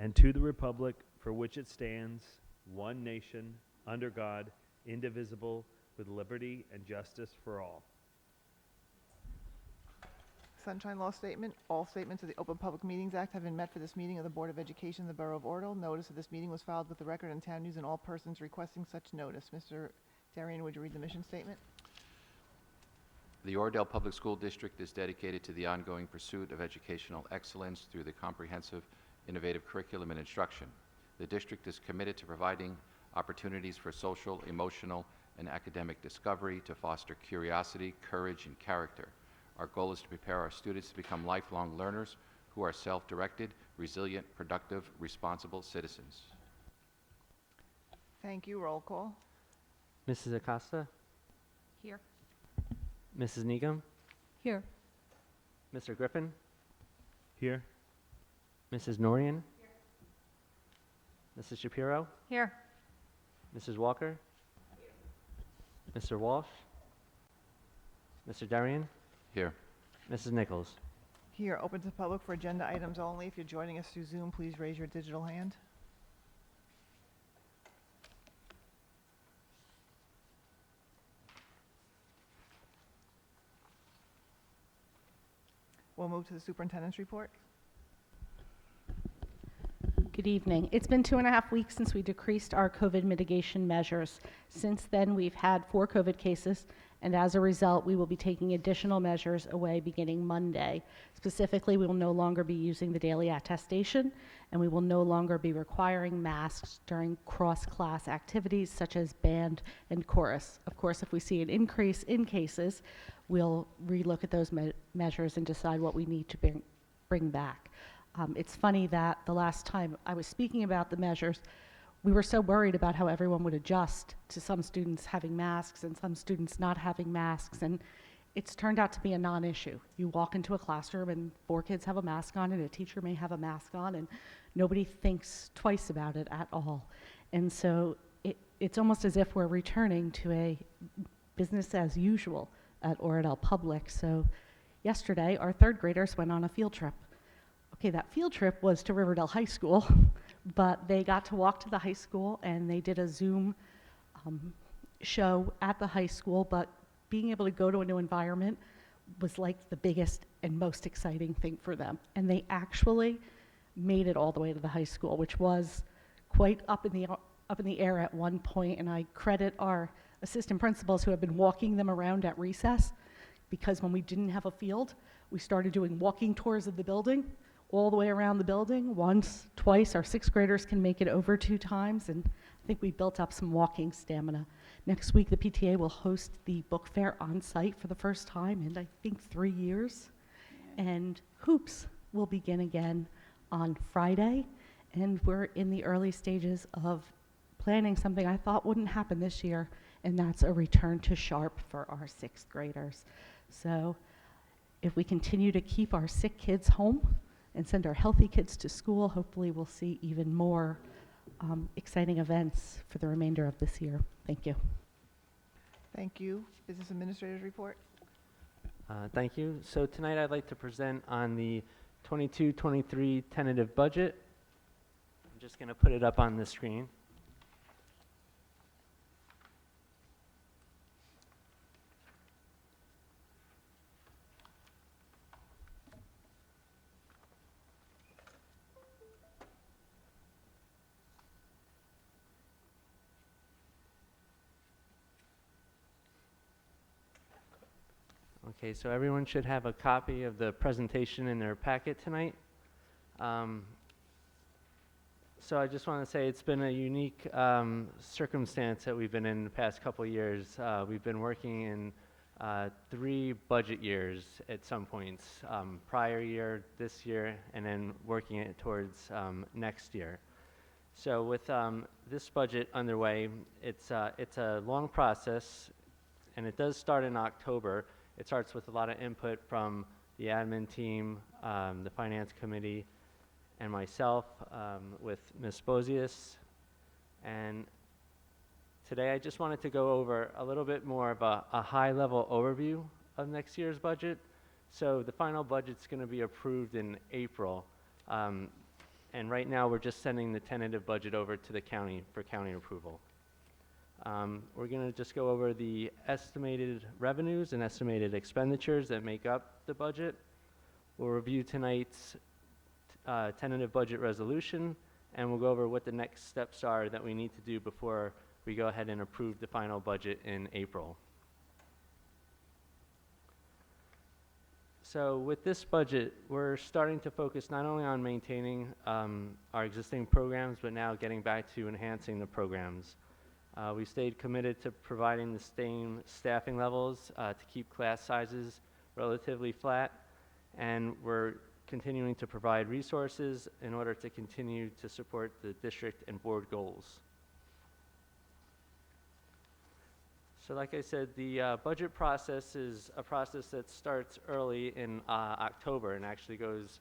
and to the republic for which it stands, one nation, under God, indivisible, with liberty and justice for all. Sunshine Law Statement. All statements of the Open Public Meetings Act have been met for this meeting of the Board of Education of the Borough of Oradell. Notice of this meeting was filed with the record and Town News, and all persons requesting such notice. Mr. Darian, would you read the mission statement? The Oradell Public School District is dedicated to the ongoing pursuit of educational excellence through the comprehensive, innovative curriculum and instruction. The district is committed to providing opportunities for social, emotional, and academic discovery to foster curiosity, courage, and character. Our goal is to prepare our students to become lifelong learners who are self-directed, resilient, productive, responsible citizens. Thank you. Roll call. Mrs. Acosta? Here. Mrs. Negum? Here. Mr. Griffin? Here. Mrs. Norian? Mrs. Shapiro? Here. Mrs. Walker? Mr. Walsh? Mr. Darian? Here. Mrs. Nichols? Here, open to public for agenda items only. If you're joining us through Zoom, please raise your digital hand. We'll move to the superintendent's report. Good evening. It's been 2.5 weeks since we decreased our COVID mitigation measures. Since then, we've had 4 COVID cases, and as a result, we will be taking additional measures away beginning Monday. Specifically, we will no longer be using the daily attestation, and we will no longer be requiring masks during cross-class activities such as band and chorus. Of course, if we see an increase in cases, we'll relook at those measures and decide what we need to bring back. It's funny that the last time I was speaking about the measures, we were so worried about how everyone would adjust to some students having masks and some students not having masks, and it's turned out to be a non-issue. You walk into a classroom and 4 kids have a mask on and a teacher may have a mask on, and nobody thinks twice about it at all. And so it's almost as if we're returning to a business as usual at Oradell Public. So yesterday, our 3rd graders went on a field trip. Okay, that field trip was to Riverdale High School, but they got to walk to the high school and they did a Zoom show at the high school, but being able to go to a new environment was like the biggest and most exciting thing for them. And they actually made it all the way to the high school, which was quite up in the air at one point, and I credit our assistant principals who have been walking them around at recess, because when we didn't have a field, we started doing walking tours of the building, all the way around the building, once, twice. Our 6th graders can make it over 2 times, and I think we built up some walking stamina. Next week, the PTA will host the book fair on site for the first time in, I think, 3 years. And hoops will begin again on Friday, and we're in the early stages of planning something I thought wouldn't happen this year, and that's a return to sharp for our 6th graders. So if we continue to keep our sick kids home and send our healthy kids to school, hopefully we'll see even more exciting events for the remainder of this year. Thank you. Thank you. Business Administrator's report. Thank you. So tonight I'd like to present on the 22-23 tentative budget. I'm just going to put it up on the screen. Okay, so everyone should have a copy of the presentation in their packet tonight. So I just want to say it's been a unique circumstance that we've been in the past couple of years. We've been working in 3 budget years at some points, prior year, this year, and then working it towards next year. So with this budget underway, it's a long process, and it does start in October. It starts with a lot of input from the admin team, the finance committee, and myself with Ms. Bozius. And today I just wanted to go over a little bit more of a high-level overview of next year's budget. So the final budget's going to be approved in April. And right now, we're just sending the tentative budget over to the county for county approval. We're going to just go over the estimated revenues and estimated expenditures that make up the budget. We'll review tonight's tentative budget resolution, and we'll go over what the next steps are that we need to do before we go ahead and approve the final budget in April. So with this budget, we're starting to focus not only on maintaining our existing programs, but now getting back to enhancing the programs. We stayed committed to providing the same staffing levels to keep class sizes relatively flat, and we're continuing to provide resources in order to continue to support the district and board goals. So like I said, the budget process is a process that starts early in October and actually goes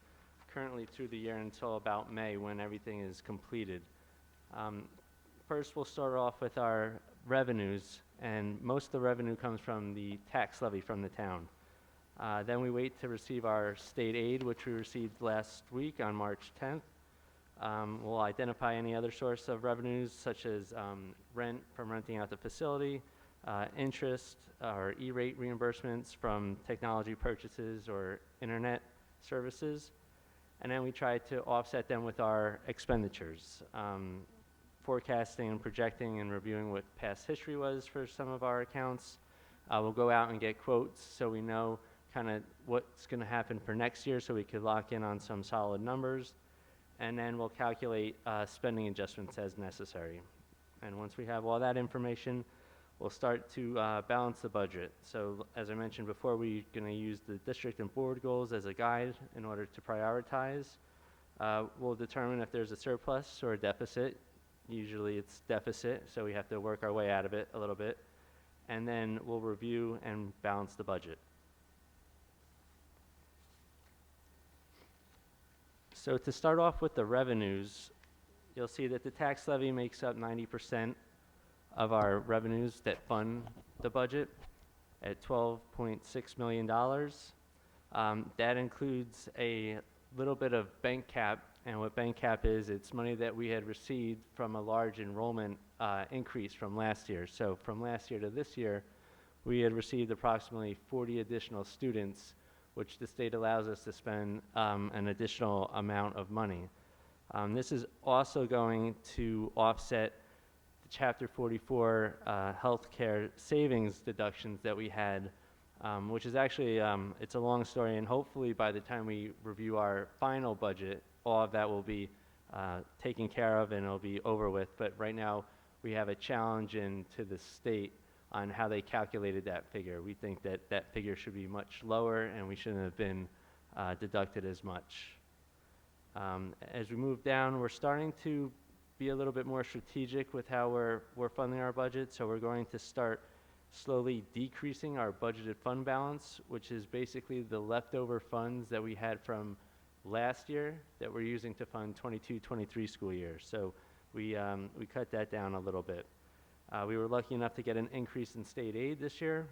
currently through the year until about May when everything is completed. First, we'll start off with our revenues, and most of the revenue comes from the tax levy from the town. Then we wait to receive our state aid, which we received last week on March 10th. We'll identify any other source of revenues, such as rent from renting out the facility, interest or E-rate reimbursements from technology purchases or internet services, and then we try to offset them with our expenditures, forecasting and projecting and reviewing what past history was for some of our accounts. We'll go out and get quotes so we know kind of what's going to happen for next year so we could lock in on some solid numbers, and then we'll calculate spending adjustments as necessary. And once we have all that information, we'll start to balance the budget. So as I mentioned before, we're going to use the district and board goals as a guide in order to prioritize. We'll determine if there's a surplus or a deficit. Usually it's deficit, so we have to work our way out of it a little bit. And then we'll review and balance the budget. So to start off with the revenues, you'll see that the tax levy makes up 90% of our revenues that fund the budget at $12.6 million. That includes a little bit of bank cap, and what bank cap is, it's money that we had received from a large enrollment increase from last year. So from last year to this year, we had received approximately 40 additional students, which the state allows us to spend an additional amount of money. This is also going to offset the Chapter 44 healthcare savings deductions that we had, which is actually, it's a long story, and hopefully by the time we review our final budget, all of that will be taken care of and it'll be over with. But right now, we have a challenge to the state on how they calculated that figure. We think that that figure should be much lower and we shouldn't have been deducted as much. As we move down, we're starting to be a little bit more strategic with how we're funding our budget. So we're going to start slowly decreasing our budgeted fund balance, which is basically the leftover funds that we had from last year that we're using to fund 22-23 school year. So we cut that down a little bit. We were lucky enough to get an increase in state aid this year.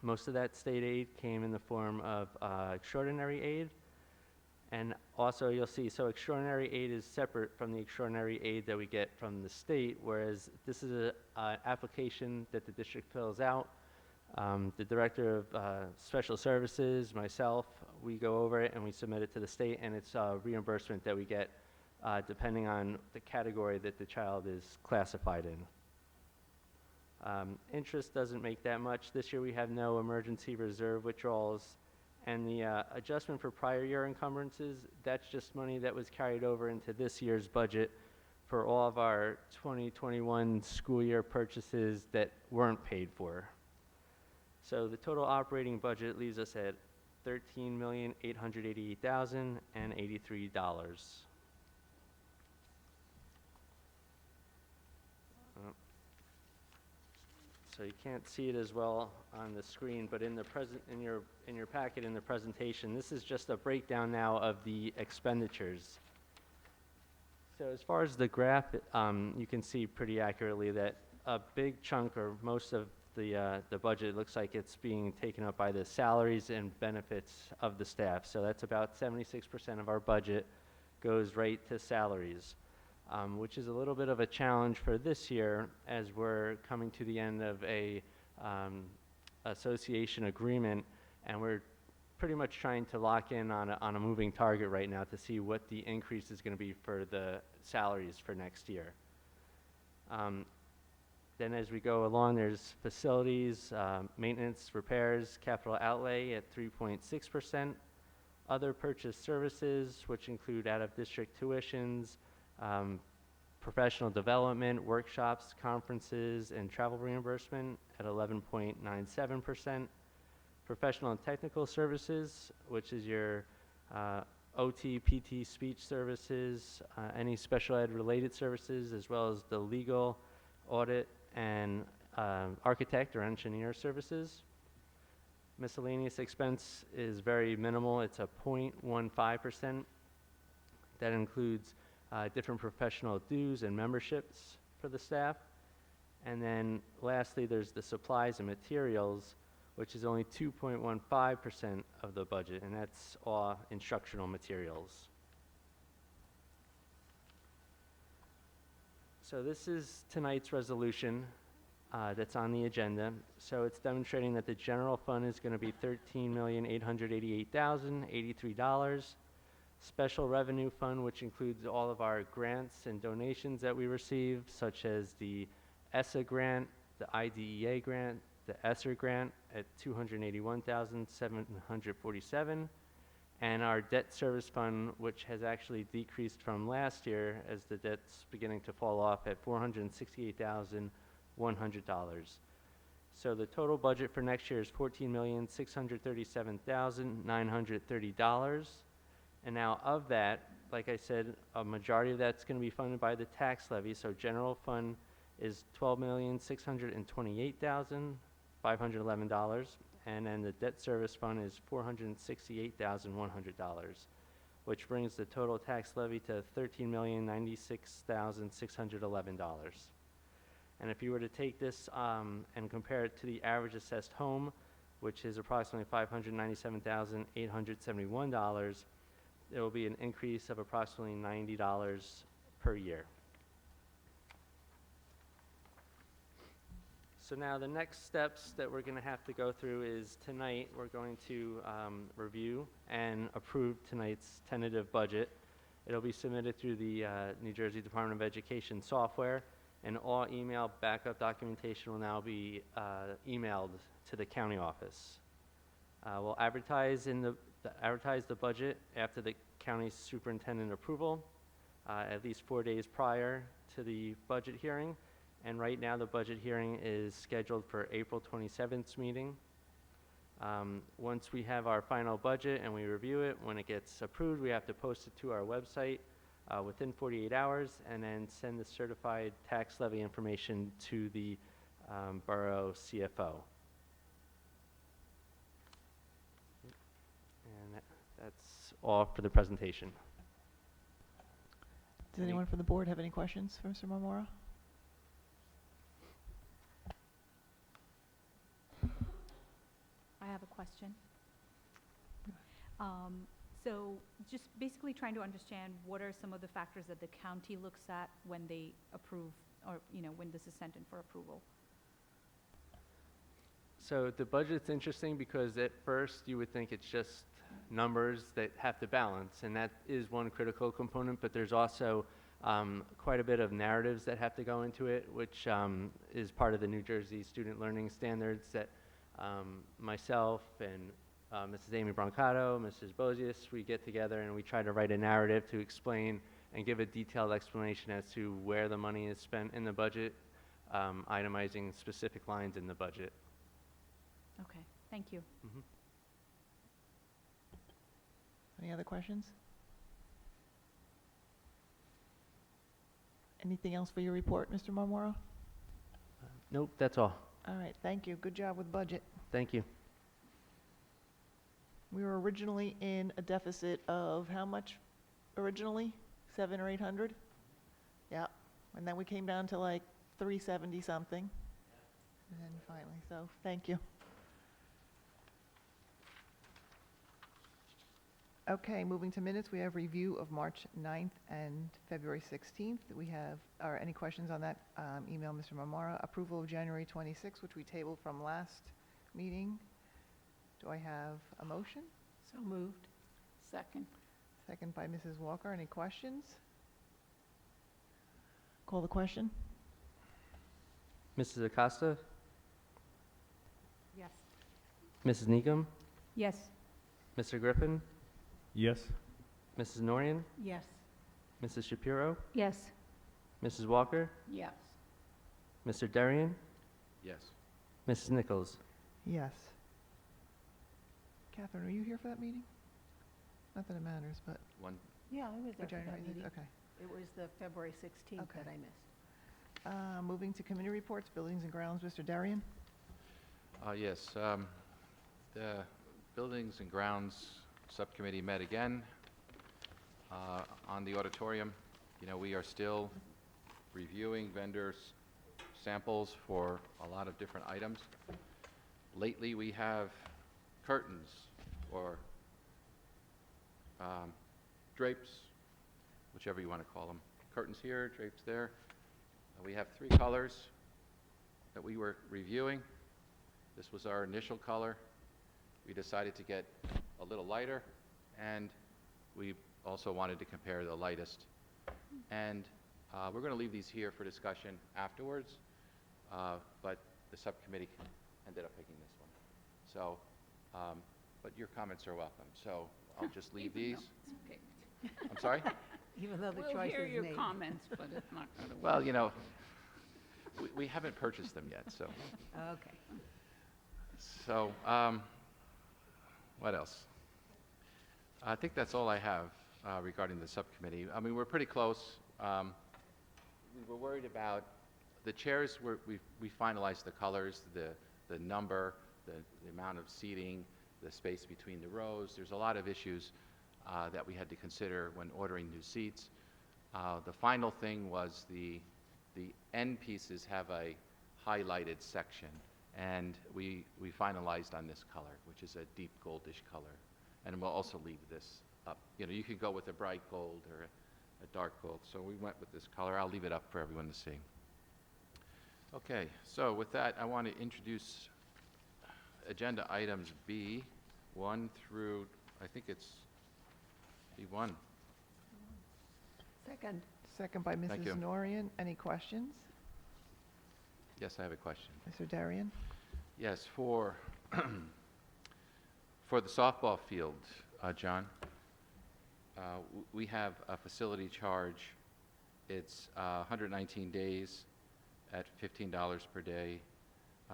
Most of that state aid came in the form of extraordinary aid. And also you'll see, so extraordinary aid is separate from the extraordinary aid that we get from the state, whereas this is an application that the district fills out. The director of special services, myself, we go over it and we submit it to the state, and it's reimbursement that we get depending on the category that the child is classified in. Interest doesn't make that much. This year we have no emergency reserve withdrawals, and the adjustment for prior year encumbrances, that's just money that was carried over into this year's budget for all of our 2021 school year purchases that weren't paid for. So the total operating budget leaves us at $13,888,083. So you can't see it as well on the screen, but in the in your packet in the presentation, this is just a breakdown now of the expenditures. So as far as the graph, you can see pretty accurately that a big chunk or most of the budget looks like it's being taken up by the salaries and benefits of the staff. So that's about 76% of our budget goes right to salaries, which is a little bit of a challenge for this year as we're coming to the end of a association agreement, and we're pretty much trying to lock in on a moving target right now to see what the increase is going to be for the salaries for next year. Then as we go along, there's facilities, maintenance, repairs, capital outlay at 3.6%. Other purchase services, which include out-of-district tuitions, professional development, workshops, conferences, and travel reimbursement at 11.97%. Professional and technical services, which is your OT, PT, speech services, any special ed related services, as well as the legal, audit, and architect or engineer services. Miscellaneous expense is very minimal. It's a 0.15%. That includes different professional dues and memberships for the staff. And then lastly, there's the supplies and materials, which is only 2.15% of the budget, and that's all instructional materials. So this is tonight's resolution that's on the agenda. So it's demonstrating that the general fund is going to be $13,888,083. Special revenue fund, which includes all of our grants and donations that we receive, such as the ESSA grant, the IDEA grant, the ESSER grant at $281,747, and our debt service fund, which has actually decreased from last year as the debt's beginning to fall off at $468,100. So the total budget for next year is $14,637,930. And now of that, like I said, a majority of that's going to be funded by the tax levy. So general fund is $12,628,511, and then the debt service fund is $468,100, which brings the total tax levy to $13,096,611. And if you were to take this and compare it to the average assessed home, which is approximately $597,871, there will be an increase of approximately $90 per year. So now the next steps that we're going to have to go through is tonight we're going to review and approve tonight's tentative budget. It'll be submitted through the New Jersey Department of Education software, and all email backup documentation will now be emailed to the county office. We'll advertise the budget after the county superintendent approval, at least 4 days prior to the budget hearing. And right now the budget hearing is scheduled for April 27th's meeting. Once we have our final budget and we review it, when it gets approved, we have to post it to our website within 48 hours and then send the certified tax levy information to the borough CFO. And that's all for the presentation. Does anyone from the board have any questions for Mr. Marmora? I have a question. So just basically trying to understand what are some of the factors that the county looks at when they approve, or, you know, when this is sent in for approval? So the budget's interesting because at first you would think it's just numbers that have to balance, and that is one critical component, but there's also quite a bit of narratives that have to go into it, which is part of the New Jersey Student Learning Standards that myself and Mrs. Amy Brancato, Mrs. Bozius, we get together and we try to write a narrative to explain and give a detailed explanation as to where the money is spent in the budget, itemizing specific lines in the budget. Okay, thank you. Mm-hmm. Any other questions? Anything else for your report, Mr. Marmora? Nope, that's all. All right, thank you. Good job with budget. Thank you. We were originally in a deficit of how much originally? 700 or 800? Yeah, and then we came down to like 370 something. And then finally, so thank you. Okay, moving to minutes, we have review of March 9th and February 16th. We have, are any questions on that? Email Mr. Marmara. Approval of January 26th, which we tabled from last meeting. Do I have a motion? So moved. Second. Second by Mrs. Walker. Any questions? Call the question. Mrs. Acosta, Yes. Mrs. Needham, Yes. Mr. Griffin, Yes. Mrs. Norian, Yes. Mrs. Shapiro, Yes. Mrs. Walker, Yes. Mr. Darian, Yes. Mrs. Nichols. Yes. Catherine, are you here for that meeting? Not that it matters, but One, Yeah, I was for there for January that 6th? meeting. Okay. It was the February 16th Okay. that I missed. Moving to committee reports, buildings and grounds, Mr. Darian. yes, the Buildings and Grounds Subcommittee met again on the auditorium. You know, we are still reviewing vendors' samples for a lot of different items. Lately, we have curtains or drapes, whichever you want to call them. Curtains here, drapes there. We have 3 colors that we were reviewing. This was our initial color. We decided to get a little lighter, and we also wanted to compare the lightest. And we're going to leave these here for discussion afterwards, but the subcommittee ended up picking this one. So, but your comments are welcome. So I'll just leave Even these. though it's picked. I'm sorry? Even though the We'll choice hear is your made. comments, but it's not going to work. Well, you know, we haven't purchased them yet, so. Okay. So, what else? I think that's all I have regarding the subcommittee. I mean, we're pretty close. We were worried about the chairs. We finalized the colors, the number, the amount of seating, the space between the rows. There's a lot of issues that we had to consider when ordering new seats. The final thing was the end pieces have a highlighted section, and we finalized on this color, which is a deep goldish color. And we'll also leave this up. You know, you could go with a bright gold or a dark gold, so we went with this color. I'll leave it up for everyone to see. Okay, so with that, I want to introduce agenda items B1 through, I think it's B1. Second. Second by Thank you. Mrs. Norian. Any questions? Yes, I have a question. Mr. Darian? Yes, for for the softball field, John, we have a facility charge. It's 119 days at $15 per day,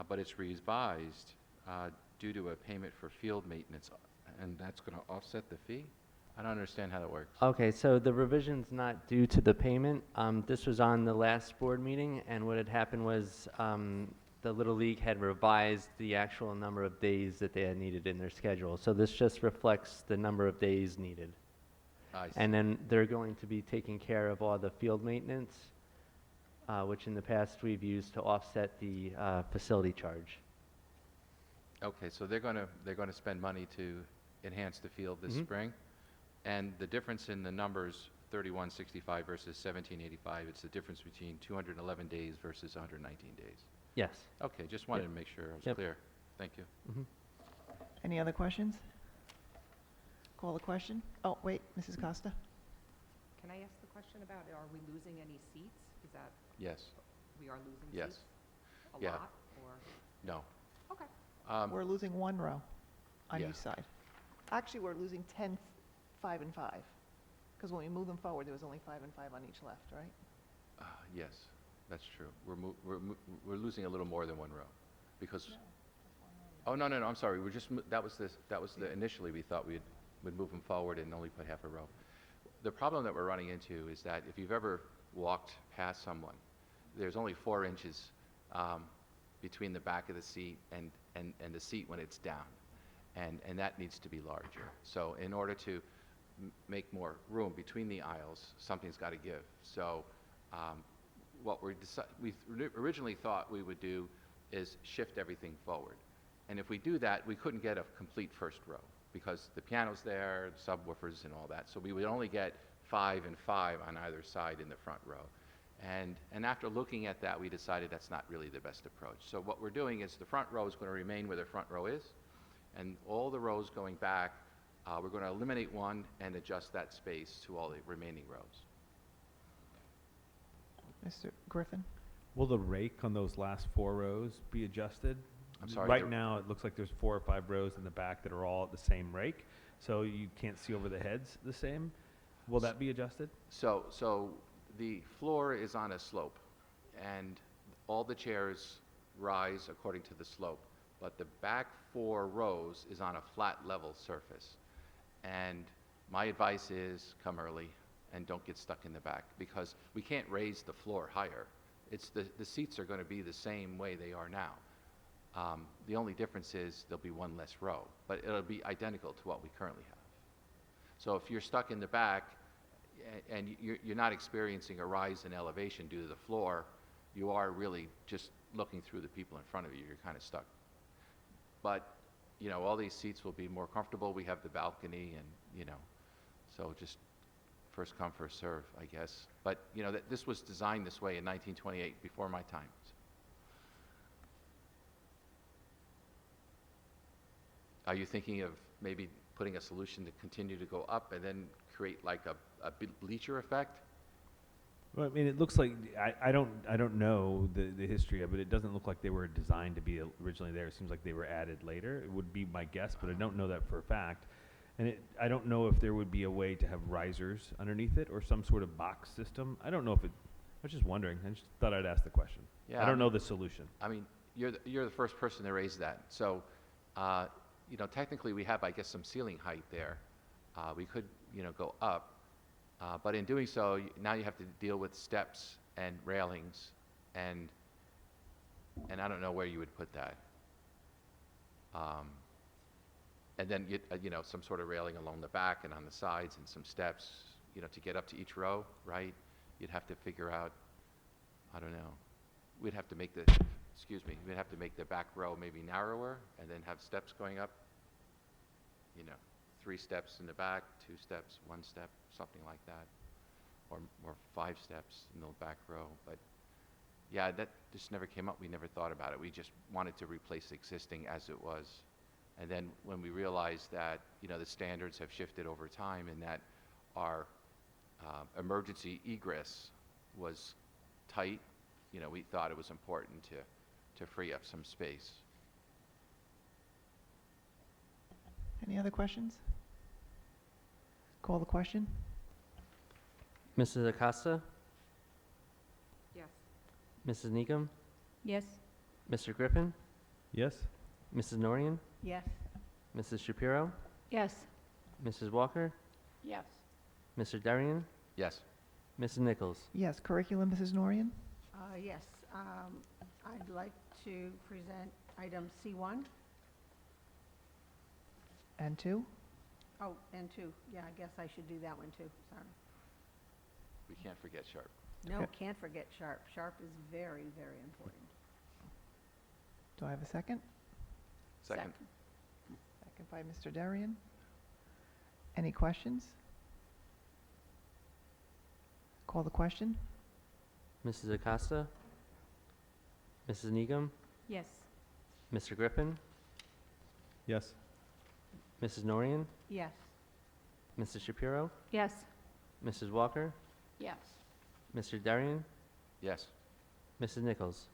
but it's revised due to a payment for field maintenance, and that's going to offset the fee? I don't understand how that works. Okay, so the revision's not due to the payment. This was on the last board meeting, and what had happened was the Little League had revised the actual number of days that they had needed in their schedule. So this just reflects the number of days needed. I see. And then they're going to be taking care of all the field maintenance, which in the past we've used to offset the facility charge. Okay, so they're going to spend money to enhance the field this spring, and the difference in the numbers, 3165 versus 1785, it's the difference between 211 days versus 119 days. Yes. Okay, just wanted to make sure I was Yep. clear. Thank you. Any other questions? Call the question. Oh, wait, Mrs. Costa? Can I ask the question about, are we losing any seats? Is that, Yes. we are losing Yes. seats? A Yeah. lot, or? No. Okay. We're losing 1 row on yeah. each side. Actually, we're losing 10, 5 and 5. Because when we move them forward, there was only 5 and 5 on each left, right? Yes, that's true. We're losing a little more than 1 row, because. Oh, no, I'm sorry. We're just that was the initially we thought we'd move them forward and only put half a row. The problem that we're running into is that if you've ever walked past someone, there's only 4 inches between the back of the seat and the seat when it's down, and that needs to be larger. So in order to make more room between the aisles, something's got to give. So what we originally thought we would do is shift everything forward. And if we do that, we couldn't get a complete first row. because the piano's there, subwoofers and all that. So we would only get 5 and 5 on either side in the front row. And after looking at that, we decided that's not really the best approach. So what we're doing is the front row is going to remain where the front row is, and all the rows going back, we're going to eliminate one and adjust that space to all the remaining rows. Mr. Griffin? Will the rake on those last 4 rows be adjusted? I'm sorry, Right the- now, it looks like there's 4 or 5 rows in the back that are all at the same rake, so you can't see over the heads the same. Will that be adjusted? So the floor is on a slope, and all the chairs rise according to the slope, but the back 4 rows is on a flat level surface. And my advice is come early and don't get stuck in the back, because we can't raise the floor higher. It's the seats are going to be the same way they are now. The only difference is there'll be 1 less row, but it'll be identical to what we currently have. So if you're stuck in the back and you're not experiencing a rise in elevation due to the floor, you are really just looking through the people in front of you. You're kind of stuck. But, you know, all these seats will be more comfortable. We have the balcony and, you know, so just first come, first serve, I guess. But, you know, this was designed this way in 1928, before my time. Are you thinking of maybe putting a solution to continue to go up and then create like a bleacher effect? Well, I mean, it looks like, I don't know the history of it. It doesn't look like they were designed to be originally there. It seems like they were added later. It would be my guess, but I don't know that for a fact. And I don't know if there would be a way to have risers underneath it or some sort of box system. I don't know if it, I was just wondering. I just thought I'd ask the question. Yeah, I don't know the solution. I mean, you're the first person to raise that. So, you know, technically we have, I guess, some ceiling height there. We could, you know, go up. But in doing so, now you have to deal with steps and railings, and I don't know where you would put that. And then, you know, some sort of railing along the back and on the sides and some steps, you know, to get up to each row, right? You'd have to figure out, I don't know. We'd have to make we'd have to make the back row maybe narrower and then have steps going up, you know. 3 steps in the back, 2 steps, 1 step, something like that, or 5 steps in the back row. But yeah, that just never came up. We never thought about it. We just wanted to replace existing as it was. And then when we realized that, you know, the standards have shifted over time and that our emergency egress was tight, you know, we thought it was important to free up some space. Any other questions? Call the question. Mrs. Acosta, Yes. Mrs. Needham, Yes? Mr. Griffin, Yes? Mrs. Norian, Yes. Mrs. Shapiro, Yes. Mrs. Walker, Yes. Mr. Darian, Yes. Mrs. Nichols. Yes, curriculum, Mrs. Norian? Yes, I'd like to present item C1. And 2? Oh, and 2. Yeah, I guess I should do that one too, sorry. We can't forget Sharp. No, Okay. can't forget Sharp. Sharp is very, very important. Do I have a second? Second. Second by Mr. Darian. Any questions? Call the question. Mrs. Acosta, Mrs. Needham, Yes. Mr. Griffin, Yes? Mrs. Norian, Yes. Mrs. Shapiro, Yes. Mrs. Walker, Yes. Mr. Darian, Yes. Mrs. Nichols.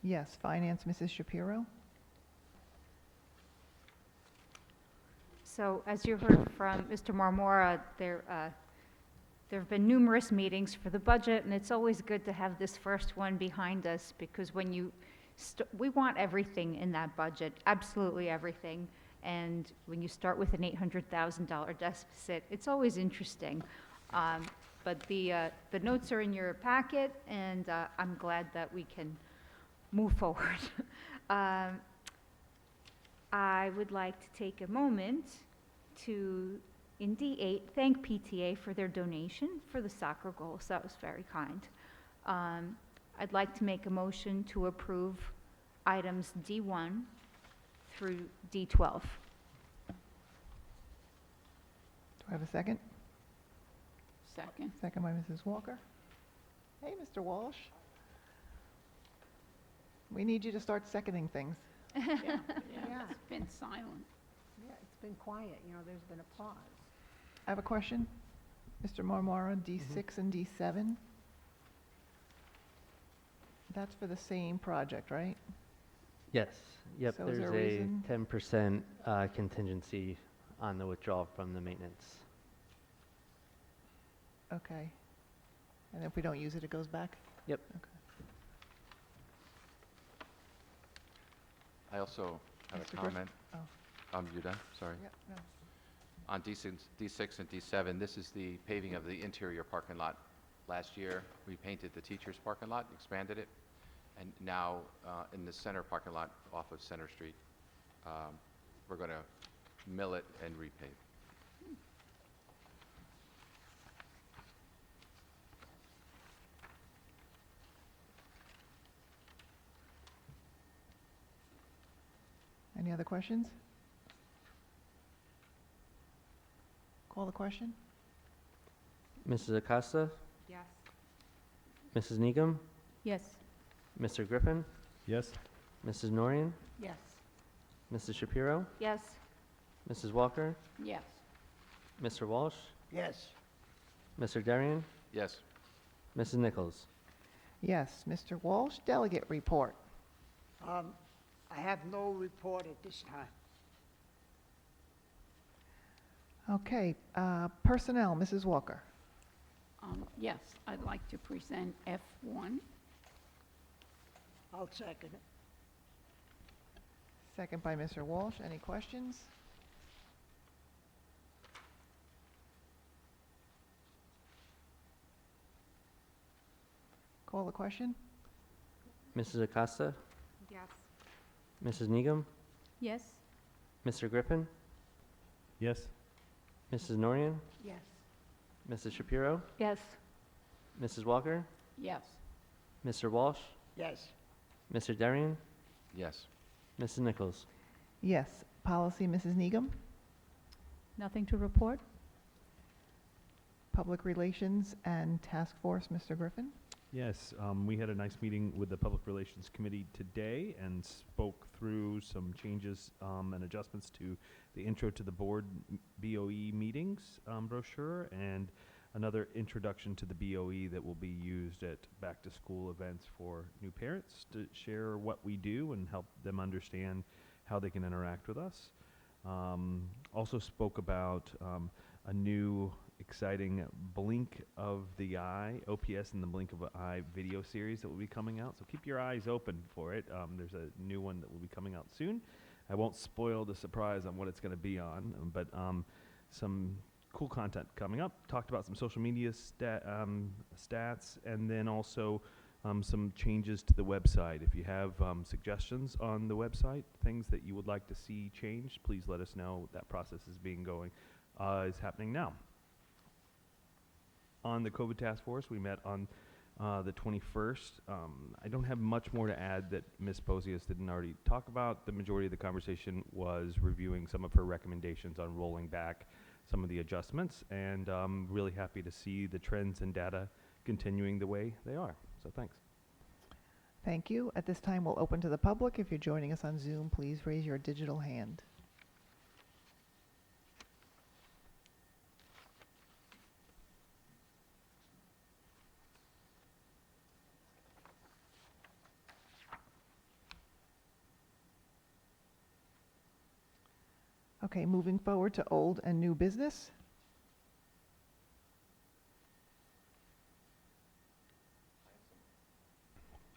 Yes, finance, Mrs. Shapiro? So as you heard from Mr. Marmora, there have been numerous meetings for the budget, and it's always good to have this first one behind us, because when you, we want everything in that budget, absolutely everything. And when you start with an $800,000 deficit, it's always interesting. But the notes are in your packet, and I'm glad that we can move forward. I would like to take a moment to, in D8, thank PTA for their donation for the soccer goals. That was very kind. I'd like to make a motion to approve items D1 through D12. I have a second? Second. Second by Mrs. Walker. Hey, Mr. Walsh. We need you to start seconding things. Yeah, Yeah. it's been silent. Yeah, it's been quiet, there's been a pause. I have a question. Mr. Marmara, D6 and D7? That's for the same project, right? Yes, yep, So is there there's a a reason? 10% contingency on the withdrawal from the maintenance. Okay. And if we don't use it, it goes back? Yep. Okay. I also have Mr. a Griffin? comment. You're done? Sorry. Yep, no. On D6 and D7, this is the paving of the interior parking lot. Last year, we painted the teacher's parking lot, expanded it, and now in the center parking lot off of Center Street, we're going to mill it and repave. Any other questions? Call the question? Mrs. Acosta, Yes. Mrs. Negum, Yes. Mr. Griffin, Yes? Mrs. Norian, Yes. Mrs. Shapiro, Yes. Mrs. Walker, Yes. Mr. Walsh, Yes. Mr. Darian, Yes. Mrs. Nichols. Yes. Mr. Walsh, delegate report. I have no report at this time. Okay, personnel, Mrs. Walker. Yes, I'd like to present F1. I'll second it. Second by Mr. Walsh. Any questions? Call the question? Mrs. Acosta, Yes. Mrs. Negum, Yes. Mr. Griffin, Yes? Mrs. Norian, Yes. Mrs. Shapiro, Yes. Mrs. Walker, Yes. Mr. Walsh, Yes. Mr. Darian, Yes. Mrs. Nichols. Yes. Policy, Mrs. Negum. Nothing to report? Public Relations and Task Force, Mr. Griffin. Yes, we had a nice meeting with the Public Relations Committee today and spoke through some changes and adjustments to the Intro to the Board BOE meetings brochure and another introduction to the BOE that will be used at back-to-school events for new parents to share what we do and help them understand how they can interact with us. Also spoke about a new exciting Blink of the Eye, OPS and the Blink of the Eye video series that will be coming out. So keep your eyes open for it. There's a new one that will be coming out soon. I won't spoil the surprise on what it's going to be on, but some cool content coming up. Talked about some social media stats, and then also some changes to the website. If you have suggestions on the website, things that you would like to see changed, please let us know. That process is happening now. On the COVID task force, we met on the 21st. I don't have much more to add that Ms. Posios didn't already talk about. The majority of the conversation was reviewing some of her recommendations on rolling back some of the adjustments, and really happy to see the trends and data continuing the way they are. So thanks. Thank you. At this time, we'll open to the public. If you're joining us on Zoom, please raise your digital hand. Okay, moving forward to old and new business.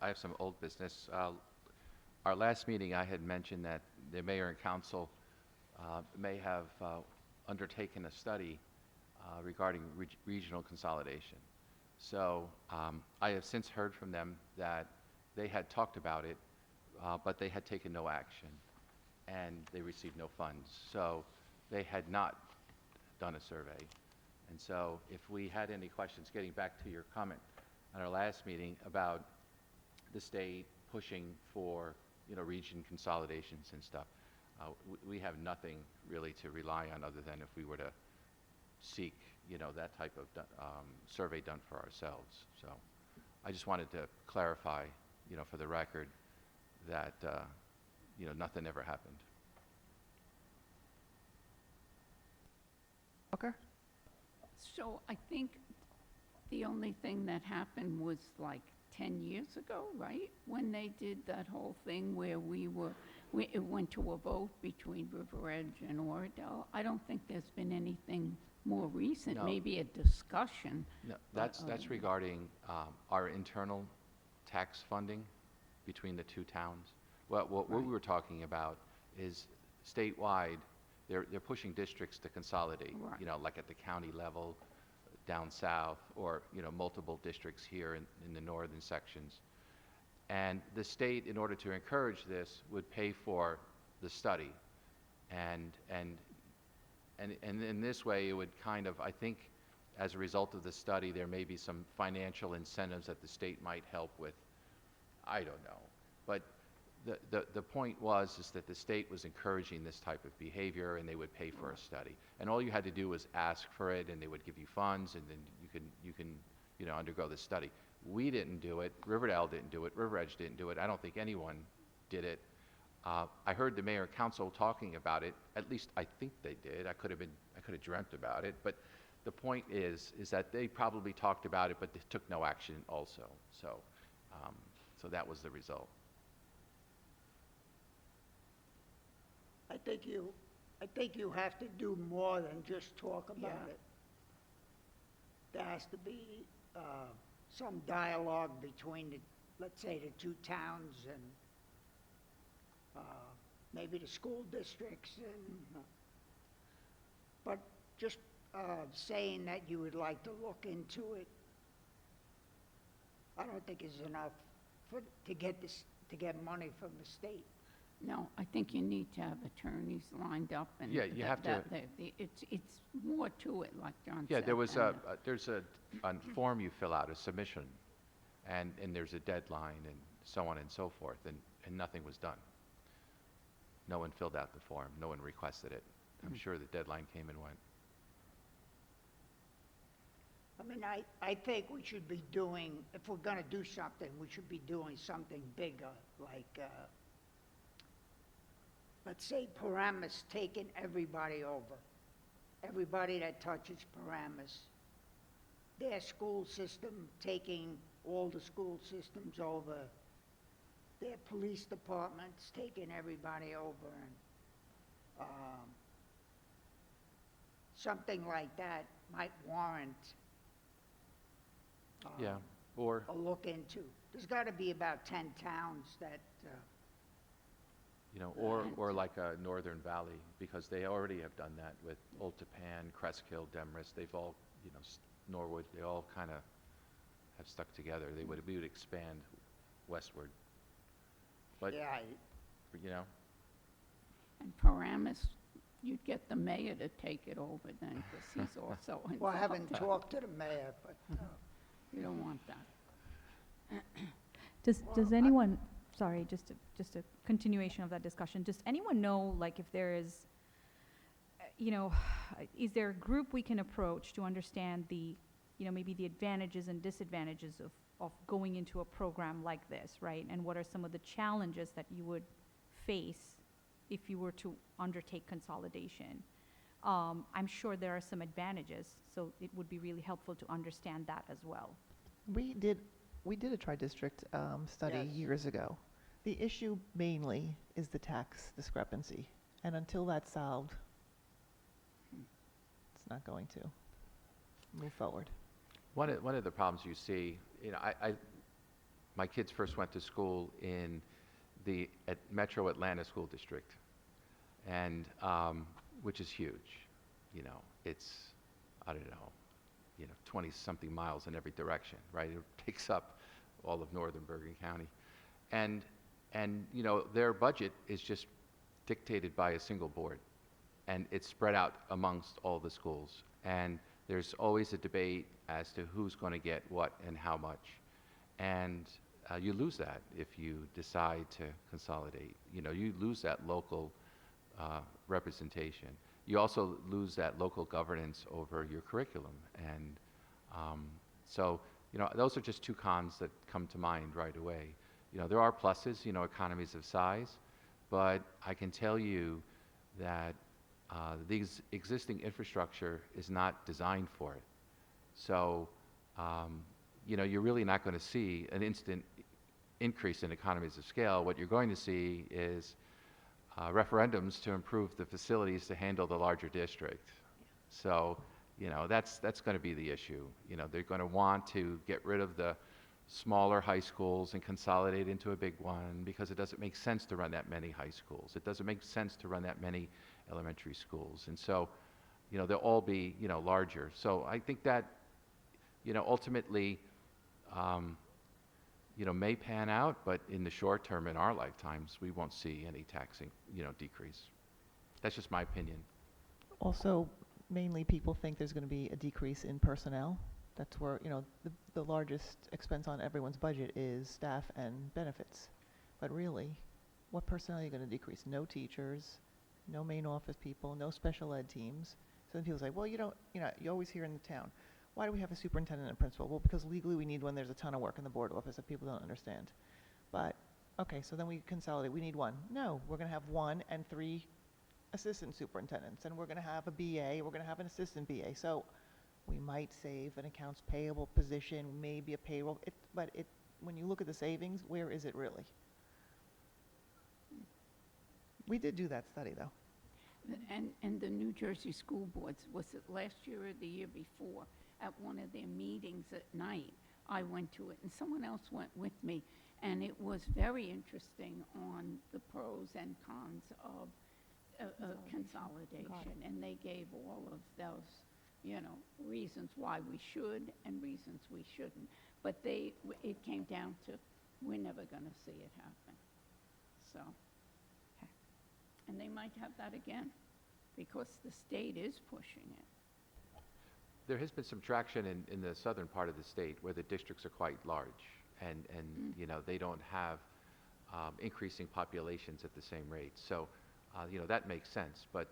I have some old business. Our last meeting, I had mentioned that the mayor and council may have undertaken a study regarding regional consolidation. So I have since heard from them that they had talked about it, but they had taken no action, and they received no funds. So they had not done a survey. And so if we had any questions, getting back to your comment on our last meeting about the state pushing for, region consolidations and stuff, we have nothing really to rely on other than if we were to seek, that type of survey done for ourselves. So I just wanted to clarify, for the record, that, nothing ever happened. Walker? So I think the only thing that happened was like 10 years ago, right? When they did that whole thing where it went to a vote between River Edge and Oradell. I don't think there's been anything more recent, No. maybe a discussion. No, that's regarding our internal tax funding between the two towns. What we were talking about is statewide, they're pushing districts to consolidate, Right. like at the county level, down south, or, multiple districts here in the northern sections. And the state, in order to encourage this, would pay for the study. And in this way, it would kind of, I think, as a result of the study, there may be some financial incentives that the state might help with. I don't know. But the point is that the state was encouraging this type of behavior, and they would pay for a study. And all you had to do was ask for it, and they would give you funds, and then you can undergo the study. We didn't do it. Riverdale didn't do it. River Edge didn't do it. I don't think anyone did it. I heard the mayor and council talking about it. At least I think they did. I could have dreamt about it. But the point is that they probably talked about it, but they took no action also. So that was the result. I think you have to do more than just talk about Yeah. it. There has to be some dialogue between let's say, the two towns and maybe the school districts, but just saying that you would like to look into it, I don't think is enough to get money from the state. No, I think you need to have attorneys lined up and. Yeah, you have to- It's more to it, like John said. Yeah, there's and, a form you fill out, a submission, and there's a deadline and so on and so forth, and nothing was done. No one filled out the form, no one requested it. I'm sure the deadline came and went. I mean, I think we should be doing, if we're gonna do something, we should be doing something bigger, like, let's say Paramus taking everybody over. Everybody that touches Paramus. Their school system taking all the school systems over. Their police departments taking everybody over, and something like that might warrant Yeah, or, a look into. There's got to be about 10 towns that, or like a Northern Valley, because they already have done that with Old Tappan, Crestkill, Demorest. They've all, Norwood, they all kind of have stuck together. We would expand westward. But, yeah, And Paramus, you'd get the mayor to take it over then, because he's also involved. well, I haven't talked to the mayor, but You don't want that. Does anyone, sorry, just a continuation of that discussion, does anyone know, like, if there is, is there a group we can approach to understand the, maybe the advantages and disadvantages of going into a program like this, right? And what are some of the challenges that you would face if you were to undertake consolidation? I'm sure there are some advantages, so it would be really helpful to understand that as well. We did a tri-district study Yes. years ago. The issue mainly is the tax discrepancy, and until that's solved, it's not going to move forward. one of the problems you see, my kids first went to school in the Metro Atlanta School District, and which is huge. It's, I don't know, 20-something miles in every direction, right? It takes up all of northern Bergen County. And their budget is just dictated by a single board, and it's spread out amongst all the schools. And there's always a debate as to who's going to get what and how much. And you lose that if you decide to consolidate. You lose that local representation. you also lose that local governance over your curriculum. And so, those are just two cons that come to mind right away. There are pluses, economies of size, but I can tell you that the existing infrastructure is not designed for it. So, you're really not going to see an instant increase in economies of scale. What you're going to see is referendums to improve the facilities to handle the larger district. So, that's going to be the issue. They're going to want to get rid of the smaller high schools and consolidate into a big one because it doesn't make sense to run that many high schools. It doesn't make sense to run that many elementary schools. And so, they'll all be, larger. So I think that, ultimately, may pan out, but in the short term, in our lifetimes, we won't see any taxing, decrease. That's just my opinion. Also, mainly people think there's going to be a decrease in personnel. That's where, the largest expense on everyone's budget is staff and benefits. But really, what personnel are you going to decrease? No teachers, no main office people, no special ed teams. So then people say, well, you always hear in the town, why do we have a superintendent and principal? Well, because legally we need one. There's a ton of work in the board office that people don't understand. But, okay, so then we consolidate. We need one. No, we're going to have 1 and 3 assistant superintendents, and we're going to have a BA, we're going to have an assistant BA. So we might save an accounts payable position, maybe a payroll, but when you look at the savings, where is it really? We did do that study, though. And the New Jersey school boards, was it last year or the year before, at one of their meetings at night, I went to it, and someone else went with me, and it was very interesting on the pros and cons of consolidation. And they gave all of those, reasons why we should and reasons we shouldn't. But it came down to, we're never going to see it happen. So, and they might have that again, because the state is pushing it. There has been some traction in the southern part of the state where the districts are quite large, and they don't have increasing populations at the same rate. So, that makes sense. But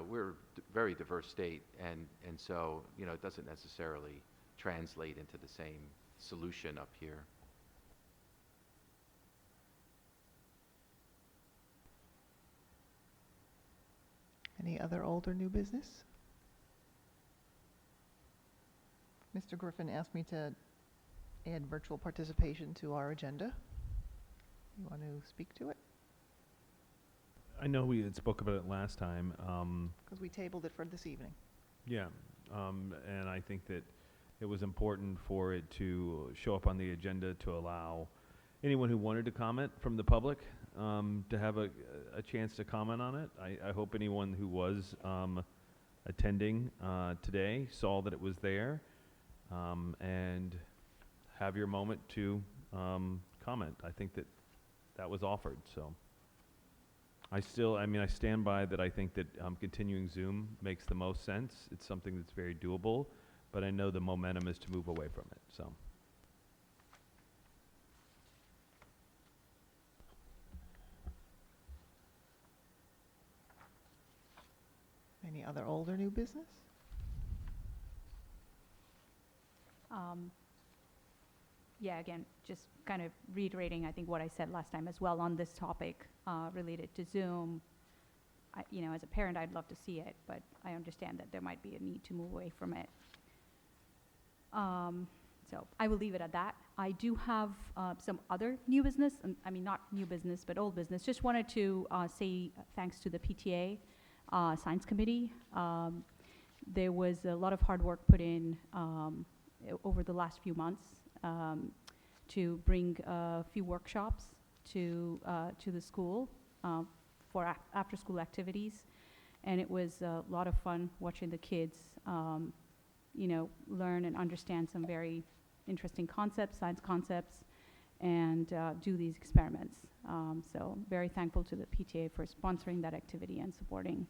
we're a very diverse state, and so it doesn't necessarily translate into the same solution up here. Any other old or new business? Mr. Griffin asked me to add virtual participation to our agenda. You want to speak to it? I know we had spoke about it last time. Because we tabled it for this evening. Yeah, and I think that it was important for it to show up on the agenda to allow anyone who wanted to comment from the public to have a chance to comment on it. I hope anyone who was attending today saw that it was there and have your moment to comment. I think that was offered, so. I stand by that. I think that continuing Zoom makes the most sense. It's something that's very doable, but I know the momentum is to move away from it, so. Any other old or new business? Yeah, again, just kind of reiterating, I think what I said last time as well on this topic related to Zoom. As a parent, I'd love to see it, but I understand that there might be a need to move away from it. So I will leave it at that. I do have some other new business, not new business, but old business. Just wanted to say thanks to the PTA Science Committee. There was a lot of hard work put in over the last few months to bring a few workshops to the school for after-school activities, and it was a lot of fun watching the kids, learn and understand some very interesting science concepts, and do these experiments. So very thankful to the PTA for sponsoring that activity and supporting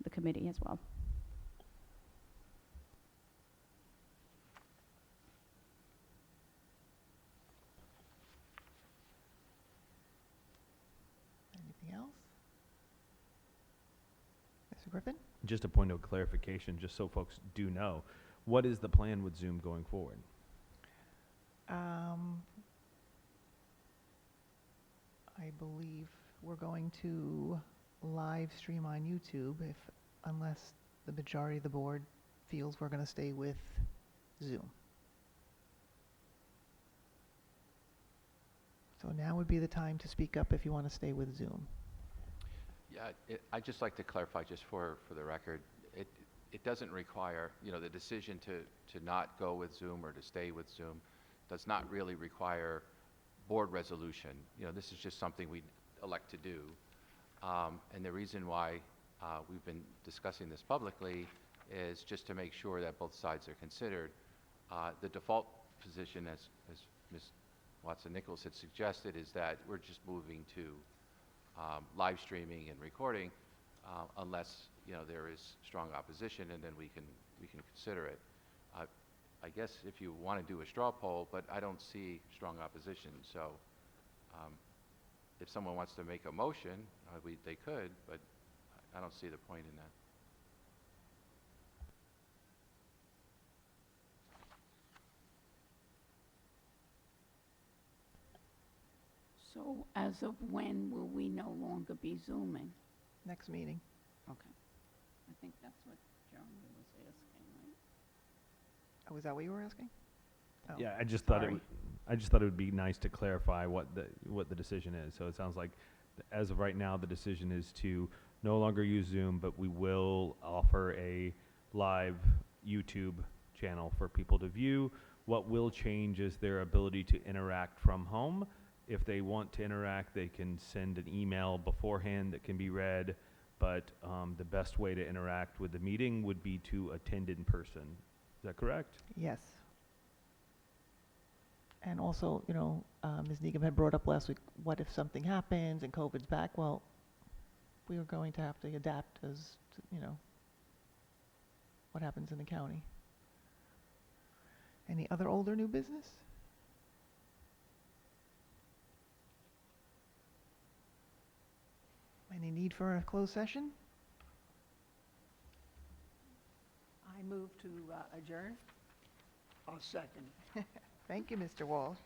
the committee as well. Anything else? Mr. just a point of clarification, just so folks do know, what is the plan with Zoom going forward? I believe we're going to live stream on YouTube unless the majority of the board feels we're going to stay with Zoom. So now would be the time to speak up if you want to stay with Zoom. Yeah, I'd just like to clarify, just for the record, it doesn't require, the decision to not go with Zoom or to stay with Zoom does not really require board resolution. This is just something we elect to do. And the reason why we've been discussing this publicly is just to make sure that both sides are considered. The default position, as Ms. Watson-Nichols had suggested, is that we're just moving to live streaming and recording unless there is strong opposition, and then we can consider it. I guess if you want to do a straw poll, but I don't see strong opposition, so if someone wants to make a motion, they could, but I don't see the point in that. So as of when will we no longer be Zooming? Next meeting. Okay. I think that's what Jeremy was asking, right? Oh, is that what you were asking? Oh, Yeah, I just thought sorry. it would be nice to clarify what the decision is. So it sounds like, as of right now, the decision is to no longer use Zoom, but we will offer a live YouTube channel for people to view. What will change is their ability to interact from home. If they want to interact, they can send an email beforehand that can be read, but the best way to interact with the meeting would be to attend in person. Is that correct? Yes. And also, Ms. Needham had brought up last week, what if something happens and COVID's back? Well, we are going to have to adapt as, what happens in the county. Any other old or new business? Any need for a closed session? I move to adjourn. I'll second. Thank you, Mr. Walsh.